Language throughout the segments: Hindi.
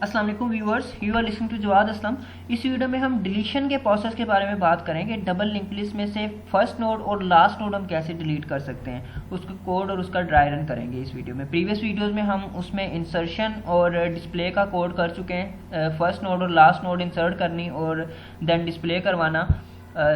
अस्सलाम वालेकुम viewers, you are listening to Jawad Aslam. इस वीडियो में हम डिलीशन के प्रोसेस के बारे में बात करेंगे। डबल लिंक लिस्ट में से फर्स्ट नोड और लास्ट नोड हम कैसे डिलीट कर सकते हैं, उसका कोड और उसका ड्राई रन करेंगे इस वीडियो में। प्रीवियस वीडियोस में हम उसमें इंसर्शन और डिस्प्ले का कोड कर चुके हैं। फर्स्ट नोड और लास्ट नोड इंसर्ट करनी और देन डिस्प्ले करवाना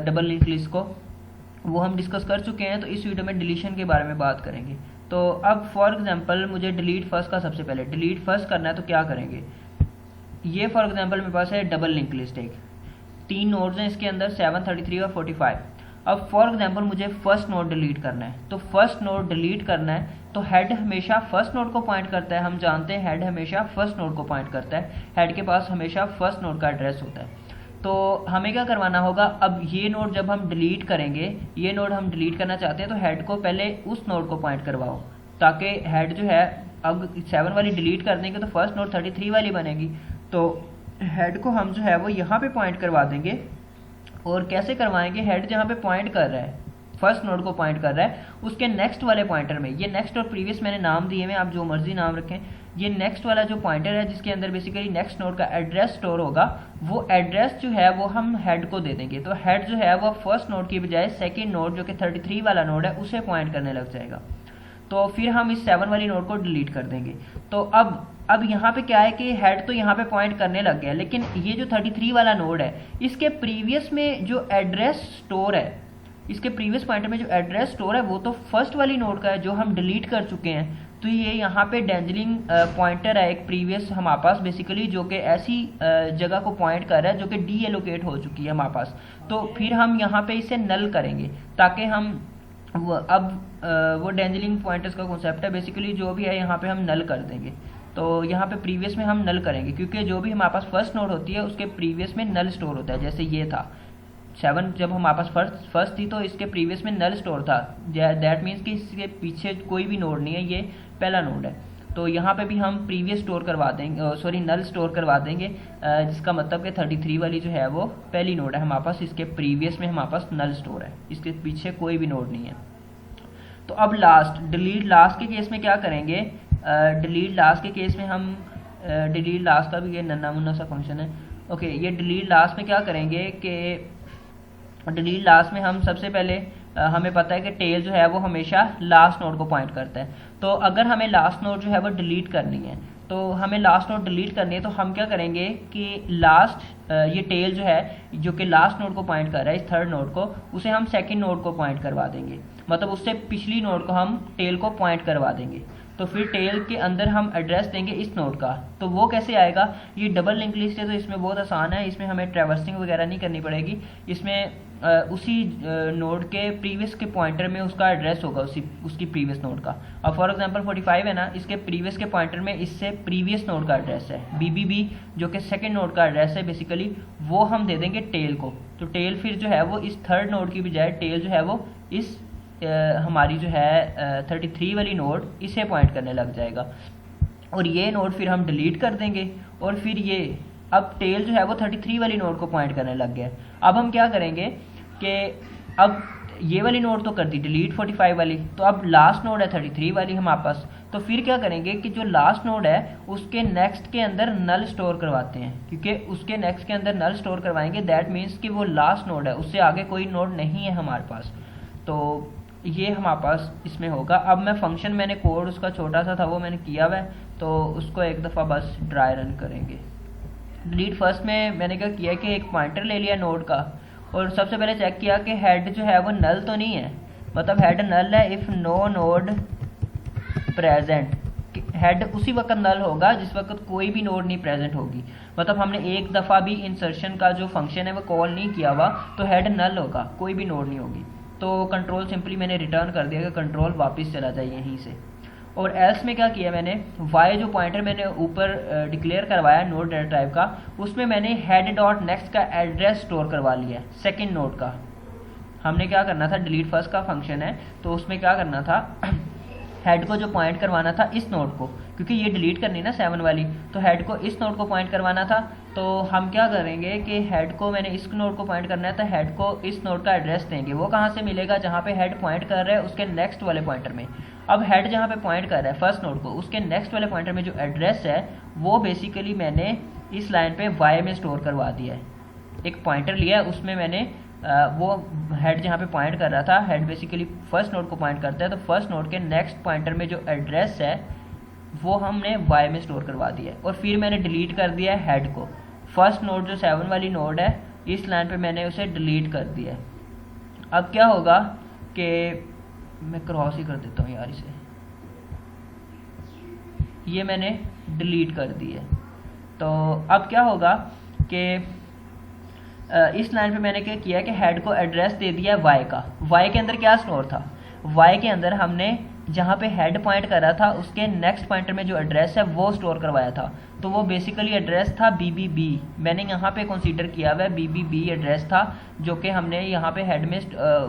डबल लिंक लिस्ट को, वो हम डिस्कस कर चुके हैं। तो इस वीडियो में डिलीशन के बारे में बात करेंगे। तो अब फॉर एग्जांपल मुझे डिलीट फर्स्ट का सबसे पहले डिलीट फर्स्ट करना है, तो क्या करेंगे। ये फॉर एग्जांपल मेरे पास है डबल लिंक लिस्ट, एक 3 नोड्स हैं इसके अंदर 7, 33 और 45। अब फॉर एग्जांपल मुझे फर्स्ट नोड डिलीट करना है, तो फर्स्ट नोड डिलीट करना है तो हेड हमेशा फर्स्ट नोड को पॉइंट करता है। हम जानते हैं हेड हमेशा फर्स्ट नोड को पॉइंट करता है, हेड के पास हमेशा फर्स्ट नोड का एड्रेस होता है। तो हमें क्या करवाना होगा, अब ये नोड जब हम डिलीट करेंगे, ये नोड हम डिलीट करना चाहते हैं तो हेड को पहले उस नोड को पॉइंट करवाओ, ताकि हेड जो है अब 7 वाली डिलीट कर देंगे तो फर्स्ट नोड 33 वाली बनेगी। तो हेड को हम जो है वो यहाँ पे पॉइंट करवा देंगे। और कैसे करवाएंगे, हेड जहाँ पे पॉइंट कर रहा है, फर्स्ट नोड को पॉइंट कर रहा है, उसके नेक्स्ट वाले पॉइंटर में, ये नेक्स्ट और प्रीवियस मैंने नाम दिए हैं, आप जो मर्जी नाम रखें। ये नेक्स्ट वाला जो पॉइंटर है जिसके अंदर बेसिकली नेक्स्ट नोड का एड्रेस स्टोर होगा, वो एड्रेस जो है वो हम हेड को दे देंगे। तो हेड जो है वो फर्स्ट नोड की बजाय सेकेंड नोड जो कि 33 वाला नोड है उसे पॉइंट करने लग जाएगा। तो फिर हम इस 7 वाली नोड को डिलीट कर देंगे। तो अब यहाँ पे क्या है कि हेड तो यहाँ पे पॉइंट करने लग गया, लेकिन ये जो 33 वाला नोड है इसके प्रीवियस में जो एड्रेस स्टोर है, इसके प्रीवियस पॉइंटर में जो एड्रेस स्टोर है वो तो फर्स्ट वाली नोड का है जो हम डिलीट कर चुके हैं। तो ये यहाँ पे डेंजलिंग पॉइंटर है एक प्रीवियस हमारे पास बेसिकली, जो कि ऐसी जगह को पॉइंट कर रहा है जो कि डी एलोकेट हो चुकी है हमारे पास। तो फिर हम यहाँ पे इसे नल करेंगे ताकि हम वो डेंजलिंग पॉइंटर्स का कॉन्सेप्ट है बेसिकली, जो भी है यहाँ पे हम नल कर देंगे। तो यहाँ पे प्रीवियस में हम नल करेंगे क्योंकि जो भी हमारे पास फर्स्ट नोड होती है उसके प्रीवियस में नल स्टोर होता है। जैसे ये था 7, जब हमारे पास फर्स्ट थी तो इसके प्रीवियस में नल स्टोर था। दैट मीन्स कि इसके पीछे कोई भी नोड नहीं है, ये पहला नोड है। तो यहाँ पे भी हम प्रीवियस स्टोर करवा देंगे, सॉरी नल स्टोर करवा देंगे, जिसका मतलब कि 33 वाली जो है वो पहली नोड है हमारे पास, इसके प्रीवियस में हमारे पास नल स्टोर है, इसके पीछे कोई भी नोड नहीं है। तो अब लास्ट डिलीट लास्ट के केस में क्या करेंगे, डिलीट लास्ट के केस में हम डिलीट लास्ट का भी ये नन्ना मुन्ना सा फंक्शन है। ओके, ये डिलीट लास्ट में क्या करेंगे कि डिलीट लास्ट में हम सबसे पहले हमें पता है कि टेल जो है वो हमेशा लास्ट नोड को पॉइंट करता है। तो अगर हमें लास्ट नोड जो है वो डिलीट करनी है, तो हमें लास्ट नोड डिलीट करनी है, तो हम क्या करेंगे कि लास्ट ये टेल जो है जो कि लास्ट नोड को पॉइंट कर रहा है, इस थर्ड नोड को, उसे हम सेकंड नोड को पॉइंट करवा देंगे। मतलब उससे पिछली नोड को हम टेल को पॉइंट करवा देंगे। तो फिर टेल के अंदर हम एड्रेस देंगे इस नोड का। तो वो कैसे आएगा, ये डबल लिंक लिस्ट है तो इसमें बहुत आसान है, इसमें हमें ट्रैवर्सिंग वगैरह नहीं करनी पड़ेगी। इसमें उसी नोड के प्रीवियस के पॉइंटर में उसका एड्रेस होगा, उसकी प्रीवियस नोड का। अब फॉर एग्जांपल 45 है ना, इसके प्रीवियस के पॉइंटर में इससे प्रीवियस नोड का एड्रेस है, बीबीबी जो कि सेकंड नोड का एड्रेस है बेसिकली, वो हम दे देंगे टेल को। तो टेल फिर जो है वो इस थर्ड नोड की बजाय टेल जो है वो इस हमारी जो है 33 वाली नोड इसे पॉइंट करने लग जाएगा। और ये नोड फिर हम डिलीट कर देंगे और फिर ये अब टेल जो है वो 33 वाली नोड को पॉइंट करने लग गया। अब हम क्या करेंगे कि अब ये वाली नोड तो कर दी डिलीट 45 वाली, तो अब लास्ट नोड है 33 वाली हमारे पास। तो फिर क्या करेंगे कि जो लास्ट नोड है उसके नेक्स्ट के अंदर नल स्टोर करवाते हैं, क्योंकि उसके नेक्स्ट के अंदर नल स्टोर करवाएंगे, दैट मीन्स कि वो लास्ट नोड है, उससे आगे कोई नोड नहीं है हमारे पास। तो ये हमारे पास इसमें होगा। अब मैं फंक्शन, मैंने कोड उसका छोटा सा था वो मैंने किया हुआ है, तो उसको एक दफ़ा बस ड्राई रन करेंगे। डिलीट फर्स्ट में मैंने क्या किया कि एक पॉइंटर ले लिया नोड का और सबसे पहले चेक किया कि हेड जो है वो नल तो नहीं है, मतलब हेड नल है if no node present. Head उसी वक्त नल होगा जिस वक्त कोई भी नोड नहीं प्रेजेंट होगी। मतलब हमने एक दफ़ा भी इंसर्शन का जो फंक्शन है वो कॉल नहीं किया हुआ, तो हेड नल होगा, कोई भी नोड नहीं होगी। तो कंट्रोल सिंपली मैंने रिटर्न कर दिया कि कंट्रोल वापस चला जाए यहीं से। और एल्स में क्या किया मैंने, वाई जो पॉइंटर मैंने ऊपर डिक्लेयर करवाया नोड डेटा टाइप का, उसमें मैंने हेड डॉट नेक्स्ट का एड्रेस स्टोर करवा लिया सेकंड नोड का। हमने क्या करना था, डिलीट फर्स्ट का फंक्शन है तो उसमें क्या करना था हेड को जो पॉइंट करवाना था इस नोड को, क्योंकि ये डिलीट करनी ना 7 वाली, तो हेड को इस नोड को पॉइंट करवाना था। तो हम क्या करेंगे कि हेड को मैंने इस नोड को पॉइंट करना है, तो हेड को इस नोड का एड्रेस देंगे। वो कहाँ से मिलेगा? जहाँ पे हेड पॉइंट कर रहा है उसके नेक्स्ट वाले पॉइंटर में। अब हेड जहाँ पे पॉइंट कर रहा है फर्स्ट नोड को, उसके नेक्स्ट वाले पॉइंटर में जो एड्रेस है वो बेसिकली मैंने इस लाइन पे वाई में स्टोर करवा दिया है। एक पॉइंटर लिया है, उसमें मैंने वो हेड जहाँ पे पॉइंट कर रहा था, हेड बेसिकली फर्स्ट नोड को पॉइंट करता है, तो फर्स्ट नोड के नेक्स्ट पॉइंटर में जो एड्रेस है वो हमने वाई में स्टोर करवा दिया है। और फिर मैंने डिलीट कर दिया है हेड को। फर्स्ट नोड जो 7 वाली नोड है, इस लाइन पे मैंने उसे डिलीट कर दिया है। अब क्या होगा कि मैं क्रॉस ही कर देता हूँ यार इसे, ये मैंने डिलीट कर दी है। तो अब क्या होगा कि इस लाइन पे मैंने क्या किया कि हेड को एड्रेस दे दिया है वाई का। वाई के अंदर क्या स्टोर था? वाई के अंदर हमने जहाँ पे हेड पॉइंट कर रहा था उसके नेक्स्ट पॉइंटर में जो एड्रेस है वो स्टोर करवाया था। तो वो बेसिकली एड्रेस था BBB। मैंने यहाँ पे कंसीडर किया हुआ है BBB एड्रेस था, जो कि हमने यहाँ पे हेड में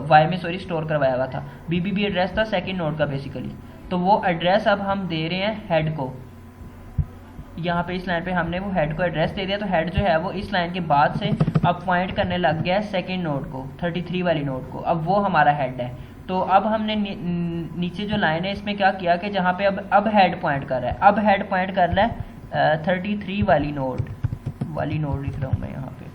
वाई में स्टोर करवाया हुआ था। BBB एड्रेस था सेकेंड नोड का बेसिकली। तो वो एड्रेस अब हम दे रहे हैं हेड को। यहाँ पे इस लाइन पे हमने वो हेड को एड्रेस दे दिया, तो हेड जो है वो इस लाइन के बाद से अब पॉइंट करने लग गया है सेकेंड नोड को, 33 वाली नोड को। अब वो हमारा हेड है। तो अब हमने नीचे जो लाइन है इसमें क्या किया कि जहाँ पे अब हेड पॉइंट कर रहा है, अब हेड पॉइंट कर रहा है 33 वाली नोड लिख रहा हूँ मैं यहाँ पे,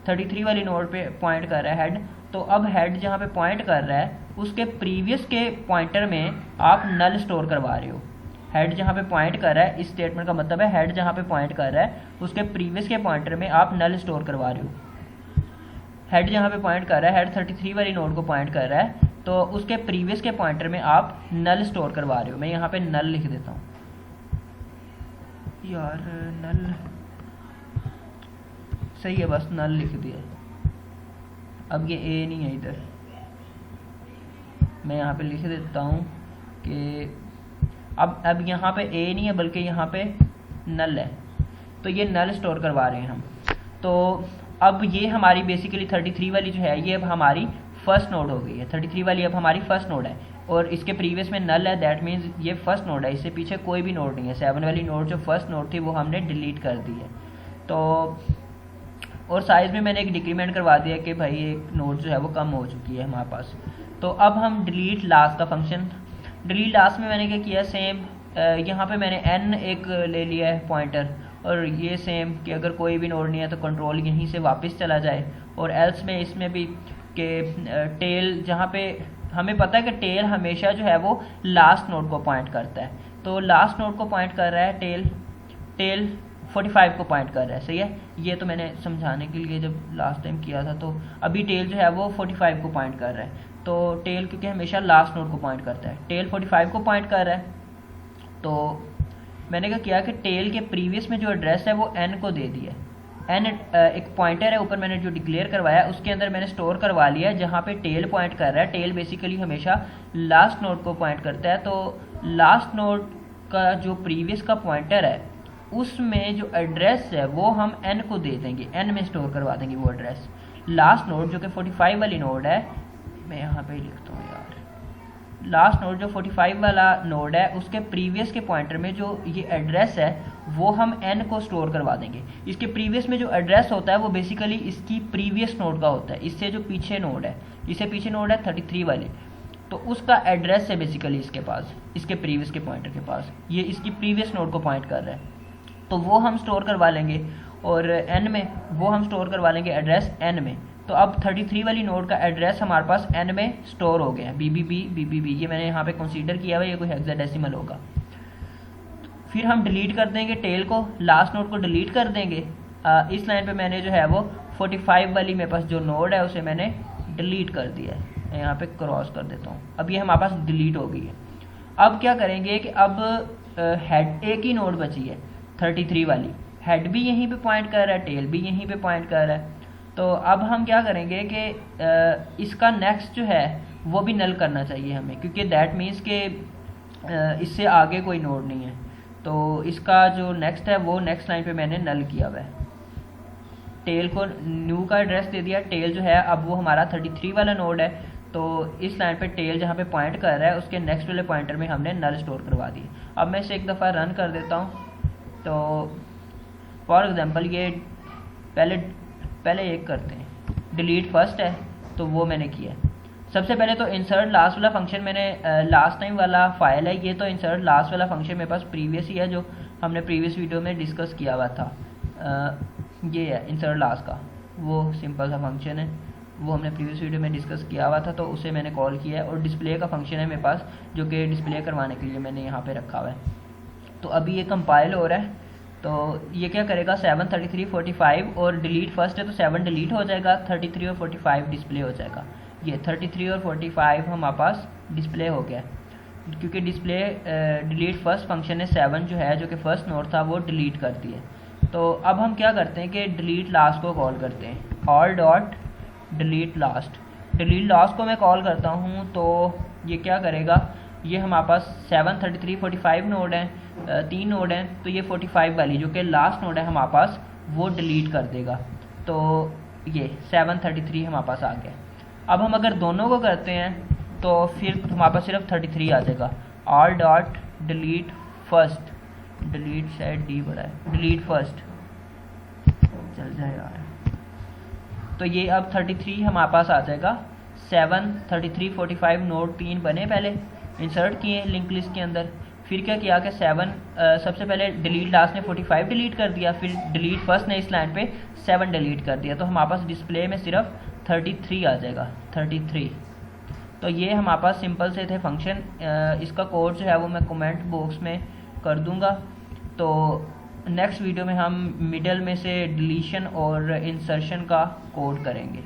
33 वाली नोड पे पॉइंट कर रहा है हेड। तो अब हेड जहाँ पे पॉइंट कर रहा है उसके प्रीवियस के पॉइंटर में आप नल स्टोर करवा रहे हो। हेड जहाँ पे पॉइंट कर रहा है, इस स्टेटमेंट का मतलब है हेड जहाँ पे पॉइंट कर रहा है उसके प्रीवियस के पॉइंटर में आप नल स्टोर करवा रहे हो। हेड जहाँ पे पॉइंट कर रहा है, हेड 33 वाली नोड को पॉइंट कर रहा है, तो उसके प्रीवियस के पॉइंटर में आप नल स्टोर करवा रहे हो। मैं यहाँ पे नल लिख देता हूँ यार, नल सही है, बस नल लिख दिया। अब ये ए नहीं है इधर, मैं यहाँ पे लिख देता हूँ कि अब यहाँ पे ए नहीं है बल्कि यहाँ पे नल है। तो ये नल स्टोर करवा रहे हैं हम। तो अब ये हमारी बेसिकली 33 वाली जो है ये अब हमारी फर्स्ट नोड हो गई है। 33 वाली अब हमारी फर्स्ट नोड है और इसके प्रीवियस में नल है, दैट मीन्स ये फर्स्ट नोड है, इससे पीछे कोई भी नोड नहीं है। 7 वाली नोड जो फर्स्ट नोड थी वो हमने डिलीट कर दी है। तो और साइज में मैंने एक डिक्रीमेंट करवा दिया कि भाई एक नोड जो है वो कम हो चुकी है हमारे पास। तो अब हम डिलीट लास्ट का फंक्शन, डिलीट लास्ट में मैंने क्या किया, सेम यहाँ पे मैंने n एक ले लिया है पॉइंटर, और ये सेम कि अगर कोई भी नोड नहीं है तो कंट्रोल यहीं से वापस चला जाए। और एल्स में इसमें भी कि टेल, जहाँ पे हमें पता है कि टेल हमेशा जो है वो लास्ट नोड को पॉइंट करता है, तो लास्ट नोड को पॉइंट कर रहा है टेल 45 को पॉइंट कर रहा है। सही है, ये तो मैंने समझाने के लिए जब लास्ट टाइम किया था। तो अभी टेल जो है वो 45 को पॉइंट कर रहा है। तो टेल क्योंकि हमेशा लास्ट नोड को पॉइंट करता है, टेल 45 को पॉइंट कर रहा है। तो मैंने क्या किया कि टेल के प्रीवियस में जो एड्रेस है वो n को दे दिया। n एक पॉइंटर है ऊपर, मैंने जो डिक्लेयर करवाया उसके अंदर मैंने स्टोर करवा लिया है जहाँ पे टेल पॉइंट कर रहा है। टेल बेसिकली हमेशा लास्ट नोड को पॉइंट करता है। तो लास्ट नोड का जो प्रीवियस का पॉइंटर है उसमें जो एड्रेस है वो हम n को दे देंगे, n में स्टोर करवा देंगे वो एड्रेस। लास्ट नोड जो कि 45 वाली नोड है, मैं यहाँ पे लिखता हूँ यार, लास्ट नोड जो 45 वाला नोड है उसके प्रीवियस के पॉइंटर में जो ये एड्रेस है वो हम n को स्टोर करवा देंगे। इसके प्रीवियस में जो एड्रेस होता है वो बेसिकली इसकी प्रीवियस नोड का होता है, इससे जो पीछे नोड है, इससे पीछे नोड है 33 वाली, तो उसका एड्रेस है बेसिकली इसके पास, इसके प्रीवियस के पॉइंटर के पास, ये इसकी प्रीवियस नोड को पॉइंट कर रहा है। तो वो हम स्टोर करवा लेंगे और n में वो हम स्टोर करवा लेंगे एड्रेस n में। तो अब 33 वाली नोड का एड्रेस हमारे पास n में स्टोर हो गया है, BBB ये मैंने यहाँ पे कंसीडर किया हुआ है, ये कोई हेक्साडेसिमल होगा। फिर हम डिलीट कर देंगे टेल को, लास्ट नोड को डिलीट कर देंगे। इस लाइन पे मैंने जो है वो 45 वाली मेरे पास जो नोड है उसे मैंने डिलीट कर दिया है, मैं यहाँ पे क्रॉस कर देता हूँ। अब ये हमारे पास डिलीट हो गई है। अब क्या करेंगे कि अब हेड एक ही नोड बची है 33 वाली, हेड भी यहीं पे पॉइंट कर रहा है, टेल भी यहीं पे पॉइंट कर रहा है। तो अब हम क्या करेंगे कि इसका नेक्स्ट जो है वो भी नल करना चाहिए हमें, क्योंकि दैट मीन्स कि इससे आगे कोई नोड नहीं है। तो इसका जो नेक्स्ट है वो नेक्स्ट लाइन पे मैंने नल किया हुआ है। टेल को न्यू का एड्रेस दे दिया, टेल जो है अब वो हमारा 33 वाला नोड है। तो इस लाइन पे टेल जहाँ पे पॉइंट कर रहा है उसके नेक्स्ट वाले पॉइंटर में हमने नल स्टोर करवा दिए। अब मैं इसे एक दफ़ा रन कर देता हूँ। तो फॉर एग्जांपल ये पहले एक करते हैं, डिलीट फर्स्ट है तो वो मैंने किया है। सबसे पहले तो इंसर्ट लास्ट वाला फंक्शन मैंने लास्ट टाइम वाला फाइल है ये, तो इंसर्ट लास्ट वाला फंक्शन मेरे पास प्रीवियस ही है जो हमने प्रीवियस वीडियो में डिस्कस किया हुआ था। ये है इंसर्ट लास्ट का वो सिंपल सा फंक्शन है, वो हमने प्रीवियस वीडियो में डिस्कस किया हुआ था, तो उसे मैंने कॉल किया है। और डिस्प्ले का फंक्शन है मेरे पास जो कि डिस्प्ले करवाने के लिए मैंने यहाँ पे रखा हुआ है। तो अभी ये कंपाइल हो रहा है, तो ये क्या करेगा 7, 33, 45 और डिलीट फर्स्ट है तो 7 डिलीट हो जाएगा, 33 और 45 डिस्प्ले हो जाएगा। ये 33 और 45 हमारे पास डिस्प्ले हो गया क्योंकि डिस्प्ले डिलीट फर्स्ट फंक्शन ने 7 जो है जो कि फर्स्ट नोड था वो डिलीट कर दिए। तो अब हम क्या करते हैं कि डिलीट लास्ट को कॉल करते हैं, all dot delete last. Delete last को मैं कॉल करता हूँ तो ये क्या करेगा, ये हमारे पास 7, 33, 45 नोड हैं, 3 नोड हैं, तो ये 45 वाली जो कि लास्ट नोड है हमारे पास वो डिलीट कर देगा। तो ये 7, 33 हमारे पास आ गया। अब हम अगर दोनों को करते हैं तो फिर हमारे पास सिर्फ 33 आ जाएगा, all dot delete first, delete शायद डी बड़ा है, डिलीट फर्स्ट चल जाए यार। तो ये अब 33 हमारे पास आ जाएगा। 7, 33, 45 नोड 3 बने, पहले इंसर्ट किए लिंक लिस्ट के अंदर, फिर क्या किया कि 7 सबसे पहले डिलीट लास्ट ने 45 डिलीट कर दिया, फिर डिलीट फर्स्ट ने इस लाइन पे 7 डिलीट कर दिया, तो हमारे पास डिस्प्ले में सिर्फ 33 आ जाएगा, 33। तो ये हमारे पास सिंपल से थे फंक्शन। इसका कोड जो है वो मैं कमेंट बॉक्स में कर दूंगा। तो नेक्स्ट वीडियो में हम मिडल में से डिलीशन और इंसर्शन का कोड करेंगे।